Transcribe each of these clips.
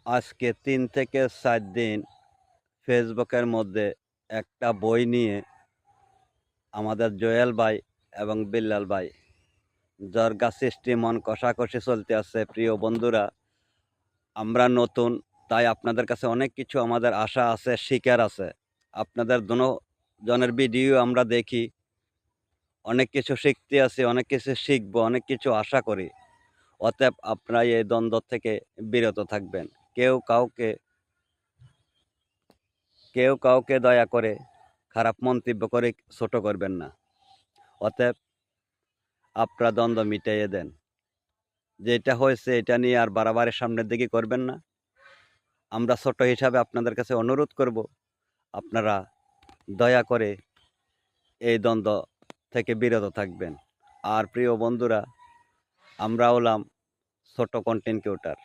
আজকে ৩ থেকে ৪ দিন ফেসবুকের মধ্যে একটা বই নিয়ে আমাদের জুয়েল ভাই এবং বিল্লাল ভাই জর্গা সৃষ্টি মন কষাকষি চলতে আছে। প্রিয় বন্ধুরা, আমরা নতুন, তাই আপনাদের কাছে অনেক কিছু আমাদের আশা আছে, শিকার আছে। আপনাদের জনের ভিডিও আমরা দেখি, অনেক কিছু শিখতে আছি, অনেক কিছু শিখবো, অনেক কিছু আশা করি। অতএব আপনারা এই দ্বন্দ্ব থেকে বিরত থাকবেন। কেউ কাউকে কেউ কাউকে দয়া করে খারাপ মন্তব্য করে ছোট করবেন না। অতএব আপনারা দ্বন্দ্ব মিটাইয়ে দেন। যেটা হয়েছে এটা নিয়ে আর বাড়াবাড়ি সামনের দিকে করবেন না। আমরা ছোট হিসাবে আপনাদের কাছে অনুরোধ করব, আপনারা দয়া করে এই দ্বন্দ্ব থেকে বিরত থাকবেন। আর প্রিয় বন্ধুরা, আমরা হলাম ছোট কন্টেন্ট ক্রিয়েটর।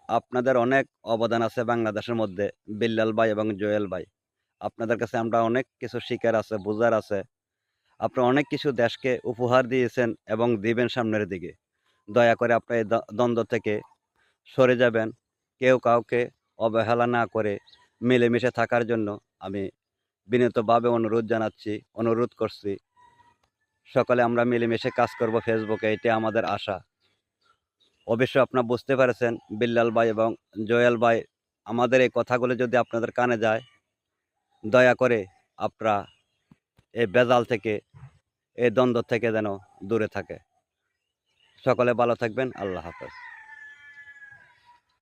আপনাদের অনেক অবদান আছে বাংলাদেশের মধ্যে, বিল্লাল ভাই এবং জুয়েল ভাই। আপনাদের কাছে আমরা অনেক কিছু শিকার আছে, বোঝার আছে। আপনারা অনেক কিছু দেশকে উপহার দিয়েছেন এবং দিবেন সামনের দিকে। দয়া করে আপনারা এই দ্বন্দ্ব থেকে সরে যাবেন। কেউ কাউকে অবহেলা না করে মিলেমিশে থাকার জন্য আমি বিনীতভাবে অনুরোধ করছি। সকলে আমরা মিলেমিশে কাজ করব ফেসবুকে, এটি আমাদের আশা। অবশ্যই আপনারা বুঝতে পেরেছেন বিল্লাল ভাই এবং জয়েল ভাই, আমাদের এই কথাগুলো যদি আপনাদের কানে যায়, দয়া করে আপনারা এই ভেজাল থেকে, এই দ্বন্দ্ব থেকে যেন দূরে থাকে। সকলে ভালো থাকবেন। আল্লাহ হাফেজ।